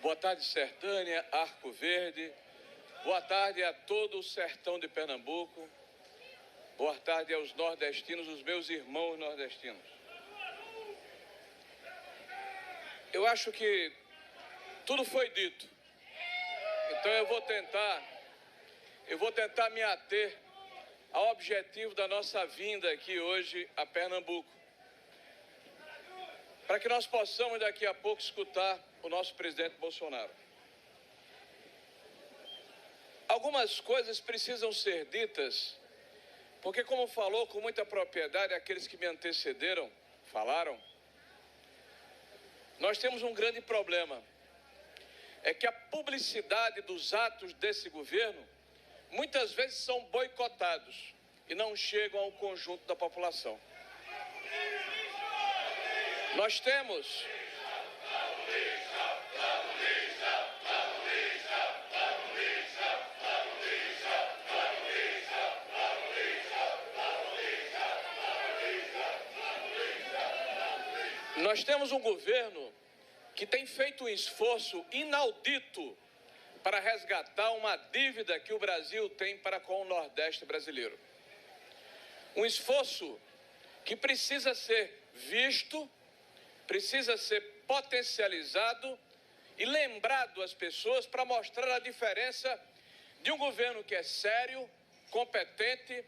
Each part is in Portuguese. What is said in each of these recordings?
Boa tarde, Sertânia, Arco Verde. Boa tarde a todo o sertão de Pernambuco. Boa tarde aos nordestinos, os meus irmãos nordestinos. Eu acho que tudo foi dito. Então eu vou tentar me ater ao objetivo da nossa vinda aqui hoje a Pernambuco, para que nós possamos daqui a pouco escutar o nosso presidente Bolsonaro. Algumas coisas precisam ser ditas, porque como falou com muita propriedade aqueles que me antecederam, falaram, nós temos um grande problema. É que a publicidade dos atos desse governo muitas vezes são boicotados e não chegam ao conjunto da população. Nós temos um governo que tem feito um esforço inaudito para resgatar uma dívida que o Brasil tem para com o Nordeste brasileiro. Um esforço que precisa ser visto, precisa ser potencializado e lembrado às pessoas para mostrar a diferença de um governo que é sério, competente,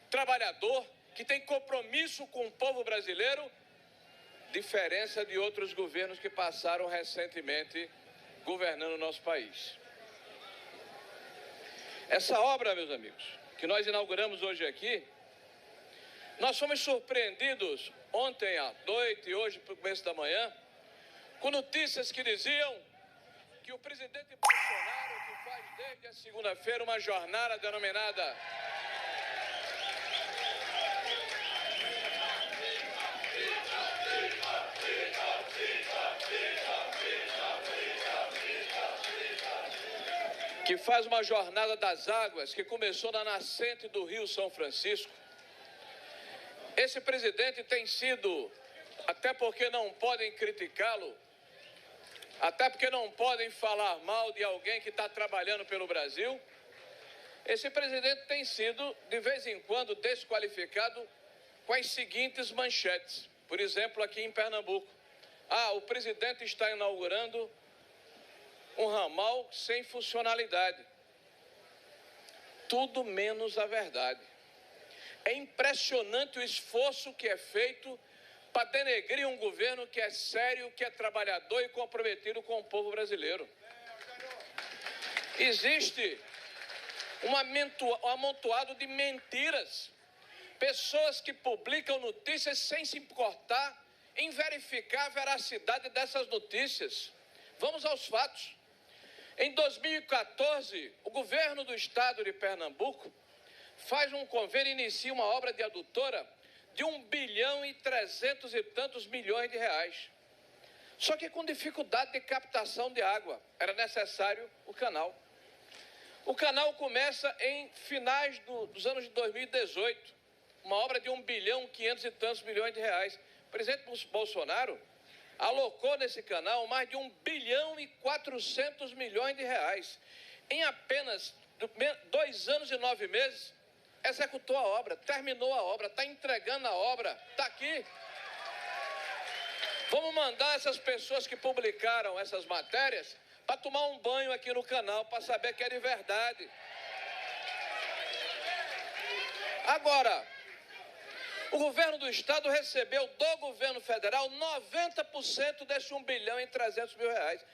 trabalhador, que tem compromisso com o povo brasileiro, diferença de outros governos que passaram recentemente governando o nosso país. Essa obra, meus amigos, que nós inauguramos hoje aqui, nós fomos surpreendidos ontem à noite e hoje para o começo da manhã, com notícias que diziam que o presidente Bolsonaro, que faz desde a segunda-feira uma jornada denominada das águas, que começou na nascente do Rio São Francisco. Esse presidente tem sido, até porque não podem criticá-lo, até porque não podem falar mal de alguém que está trabalhando pelo Brasil, esse presidente tem sido, de vez em quando, desqualificado com as seguintes manchetes. Por exemplo, aqui em Pernambuco. O presidente está inaugurando um ramal sem funcionalidade. Tudo menos a verdade. É impressionante o esforço que é feito para denegrir um governo que é sério, que é trabalhador e comprometido com o povo brasileiro. Existe um amontoado de mentiras. Pessoas que publicam notícias sem se importar em verificar a veracidade dessas notícias. Vamos aos fatos. Em 2014, o governo do estado de Pernambuco faz um convênio e inicia uma obra de adutora de 1,3 bilhão. Só que com dificuldade de captação de água. Era necessário o canal. O canal começa em finais dos anos de 2018. Uma obra de 1,5 bilhão. O presidente Bolsonaro alocou nesse canal mais de 1,4 bilhão. Em apenas 2 anos e 9 meses, executou a obra, terminou a obra, está entregando a obra, está aqui. Vamos mandar essas pessoas que publicaram essas matérias para tomar um banho aqui no canal, para saber que é de verdade. Agora, o governo do estado recebeu do governo federal 90% desse 1,3 bilhão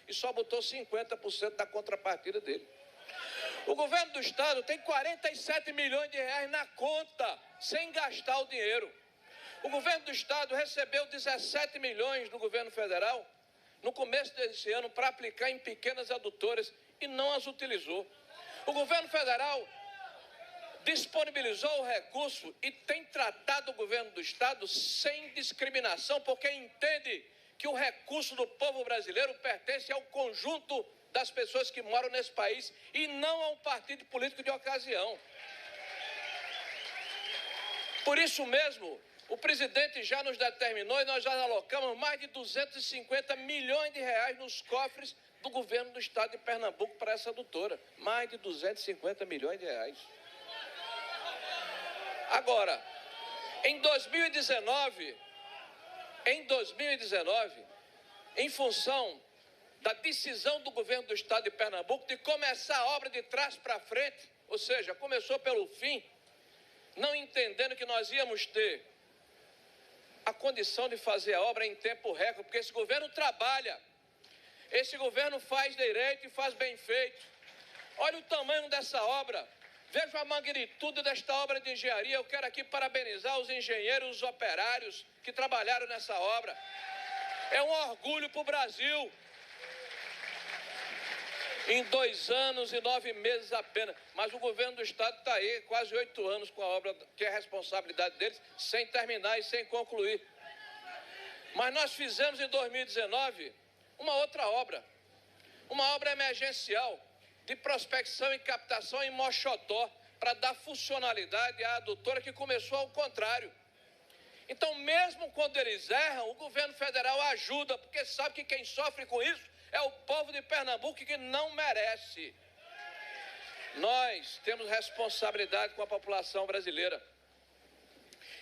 e só botou 50% da contrapartida dele. O governo do estado tem 47 milhões de reais na conta, sem gastar o dinheiro. O governo do estado recebeu 17 milhões do governo federal no começo desse ano para aplicar em pequenas adutoras e não as utilizou. O governo federal disponibilizou o recurso e tem tratado o governo do estado sem discriminação, porque entende que o recurso do povo brasileiro pertence ao conjunto das pessoas que moram nesse país e não a um partido político de ocasião. Por isso mesmo, O presidente já nos determinou e nós já alocamos mais de 250 milhões de reais nos cofres do governo do estado de Pernambuco para essa adutora. Mais de 250 milhões de reais. Agora, em 2019, em função da decisão do governo do estado de Pernambuco de começar a obra de trás para frente, ou seja, começou pelo fim, não entendendo que nós íamos ter a condição de fazer a obra em tempo recorde, porque esse governo trabalha, esse governo faz direito e faz bem feito. Olha o tamanho dessa obra, veja a magnitude desta obra de engenharia. Eu quero aqui parabenizar os engenheiros, os operários que trabalharam nessa obra. É um orgulho para o Brasil. Em 2 anos e 9 meses apenas. Mas o governo do estado está aí, quase 8 anos com a obra, que é responsabilidade deles, sem terminar e sem concluir. Mas nós fizemos em 2019 uma outra obra. Uma obra emergencial de prospecção e captação em Moxotó, para dar funcionalidade à adutora, que começou ao contrário. Então, mesmo quando eles erram, o governo federal ajuda, porque sabe que quem sofre com isso é o povo de Pernambuco, que não merece. Nós temos responsabilidade com a população brasileira.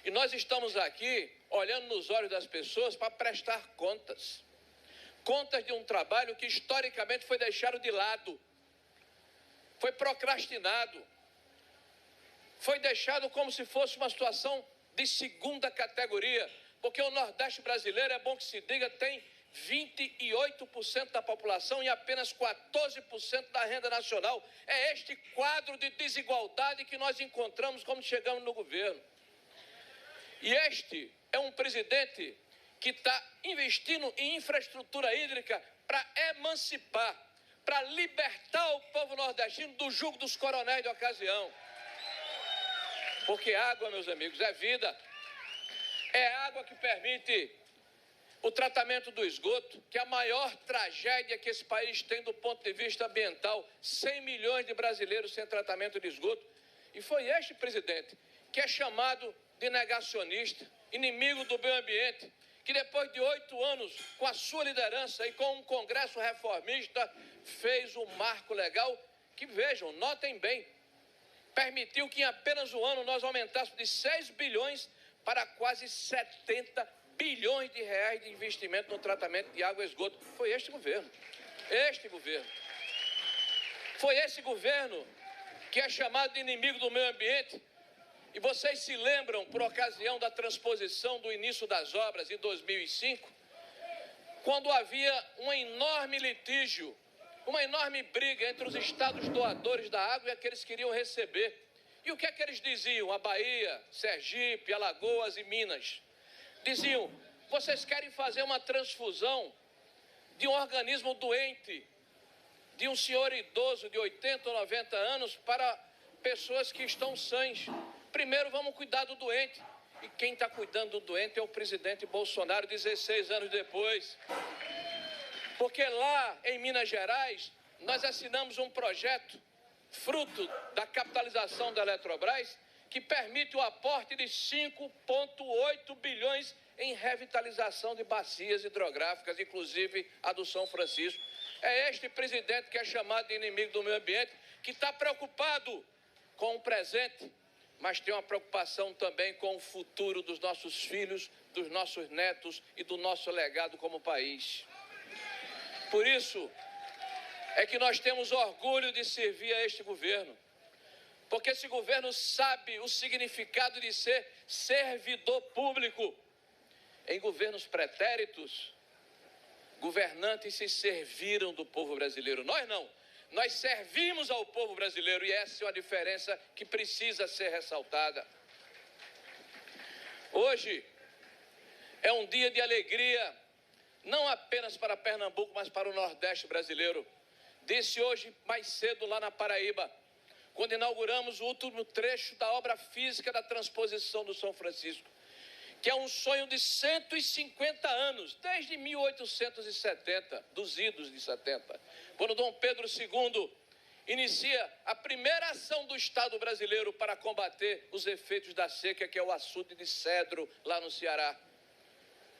E nós estamos aqui olhando nos olhos das pessoas para prestar contas. Contas de um trabalho que historicamente foi deixado de lado. Foi procrastinado. Foi deixado como se fosse uma situação de segunda categoria. Porque o Nordeste brasileiro, é bom que se diga, tem 28% da população e apenas 14% da renda nacional. É este quadro de desigualdade que nós encontramos quando chegamos no governo. E este é um presidente que está investindo em infraestrutura hídrica para emancipar, para libertar o povo nordestino do jugo dos coronéis de ocasião. Porque água, meus amigos, é vida. É água que permite o tratamento do esgoto, que é a maior tragédia que esse país tem do ponto de vista ambiental. 100 milhões de brasileiros sem tratamento de esgoto. E foi este presidente que é chamado de negacionista, inimigo do meio ambiente, que depois de 8 anos, com a sua liderança e com um Congresso reformista, fez um marco legal que, vejam, notem bem, permitiu que em apenas um ano nós aumentássemos de 6 bilhões para quase 70 bilhões de reais de investimento no tratamento de água e esgoto. Foi este governo. Foi esse governo que é chamado de inimigo do meio ambiente. E vocês se lembram, por ocasião da transposição do início das obras em 2005, quando havia um enorme litígio, uma enorme briga entre os estados doadores da água e aqueles que queriam receber. E o que é que eles diziam? A Bahia, Sergipe, Alagoas e Minas. Diziam: vocês querem fazer uma transfusão de um organismo doente, de um senhor idoso de 80 ou 90 anos, para pessoas que estão sãs. Primeiro vamos cuidar do doente. E quem está cuidando do doente é o presidente Bolsonaro, 16 anos depois. Porque lá em Minas Gerais, nós assinamos um projeto, fruto da capitalização da Eletrobras, que permite o aporte de 5,8 bilhões em revitalização de bacias hidrográficas, inclusive a do São Francisco. É este presidente que é chamado de inimigo do meio ambiente, que está preocupado com o presente, mas tem uma preocupação também com o futuro dos nossos filhos, dos nossos netos e do nosso legado como país. Por isso é que nós temos orgulho de servir a este governo, porque esse governo sabe o significado de ser servidor público. Em governos pretéritos, governantes se serviram do povo brasileiro. Nós não. Nós servimos ao povo brasileiro e essa é uma diferença que precisa ser ressaltada. Hoje é um dia de alegria, não apenas para Pernambuco, mas para o Nordeste brasileiro. Disse hoje mais cedo lá na Paraíba, quando inauguramos o último trecho da obra física da transposição do São Francisco, que é um sonho de 150 anos, desde 1870, dos idos de 70, quando Dom Pedro II inicia a primeira ação do Estado brasileiro para combater os efeitos da seca, que é o açude de cedro lá no Ceará.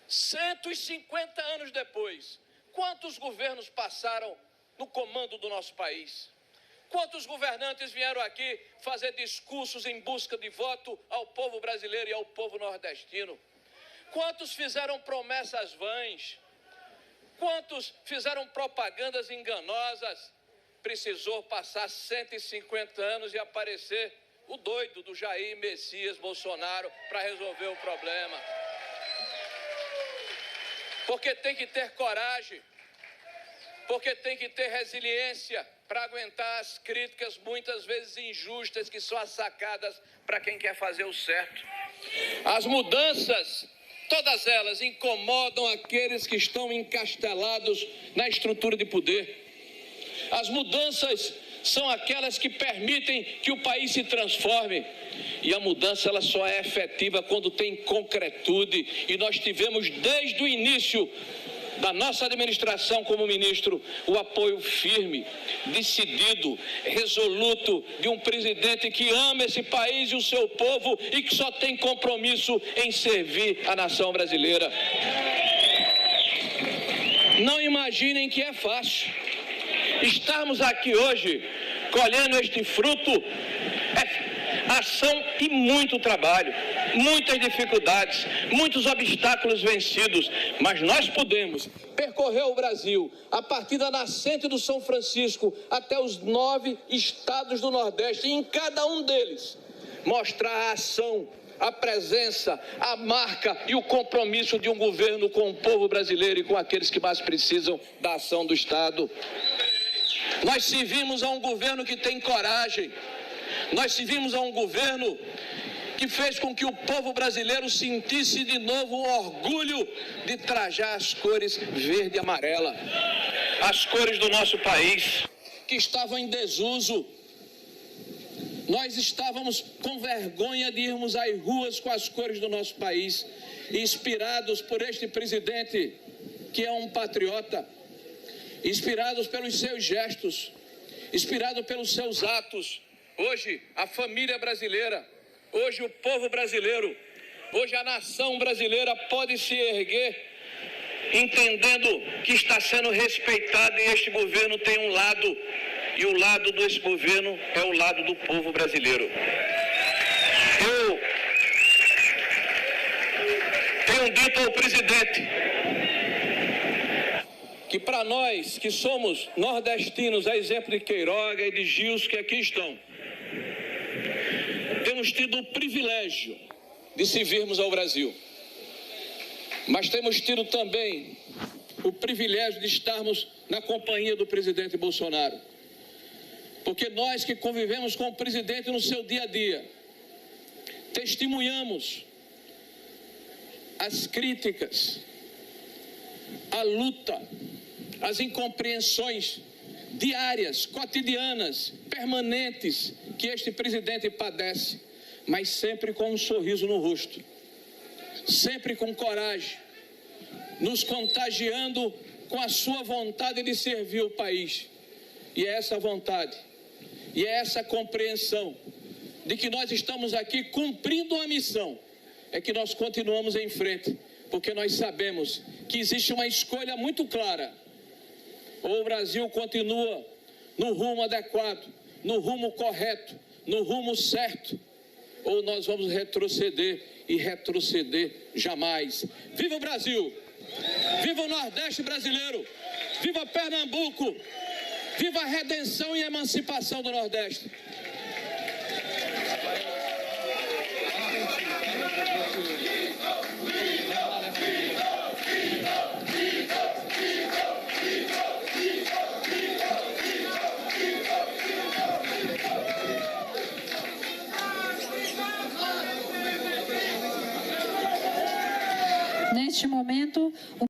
150 anos depois, quantos governos passaram no comando do nosso país? Quantos governantes vieram aqui fazer discursos em busca de voto ao povo brasileiro e ao povo nordestino? Quantos fizeram promessas vãs? Quantos fizeram propagandas enganosas? Precisou passar 150 anos e aparecer o doido do Jair Messias Bolsonaro para resolver o problema. Porque tem que ter coragem, porque tem que ter resiliência para aguentar as críticas muitas vezes injustas que são assacadas para quem quer fazer o certo. As mudanças, todas elas incomodam aqueles que estão encastelados na estrutura de poder. As mudanças são aquelas que permitem que o país se transforme. E a mudança ela só é efetiva quando tem concretude. E nós tivemos desde o início da nossa administração como ministro o apoio firme, decidido, resoluto de um presidente que ama esse país e o seu povo e que só tem compromisso em servir a nação brasileira. Não imaginem que é fácil. Estarmos aqui hoje colhendo este fruto é ação e muito trabalho, muitas dificuldades, muitos obstáculos vencidos, mas nós podemos percorrer o Brasil a partir da nascente do São Francisco até os 9 estados do Nordeste, e em cada um deles mostrar a ação, a presença, a marca e o compromisso de um governo com o povo brasileiro e com aqueles que mais precisam da ação do Estado. Nós servimos a um governo que tem coragem. Nós servimos a um governo que fez com que o povo brasileiro sentisse de novo o orgulho de trajar as cores verde e amarela, as cores do nosso país, que estavam em desuso. Nós estávamos com vergonha de irmos às ruas com as cores do nosso país, inspirados por este presidente que é um patriota, inspirados pelos seus gestos, inspirados pelos seus atos. Hoje, a família brasileira, hoje o povo brasileiro, hoje a nação brasileira pode se erguer entendendo que está sendo respeitado, e este governo tem um lado, e o lado desse governo é o lado do povo brasileiro. Eu tenho dito ao presidente que para nós que somos nordestinos, a exemplo de Queiroga e de Gils que aqui estão, temos tido o privilégio de servirmos ao Brasil, mas temos tido também o privilégio de estarmos na companhia do presidente Bolsonaro, porque nós que convivemos com o presidente no seu dia a dia, testemunhamos as críticas, a luta, as incompreensões diárias, cotidianas, permanentes que este presidente padece, mas sempre com um sorriso no rosto, sempre com coragem, nos contagiando com a sua vontade de servir o país. E é essa vontade, e é essa compreensão de que nós estamos aqui cumprindo uma missão, é que nós continuamos em frente, porque nós sabemos que existe uma escolha muito clara: ou o Brasil continua no rumo adequado, no rumo correto, no rumo certo, ou nós vamos retroceder, e retroceder jamais. Viva o Brasil! Viva o Nordeste brasileiro! Viva Pernambuco! Viva a redenção e a emancipação do Nordeste! Neste momento,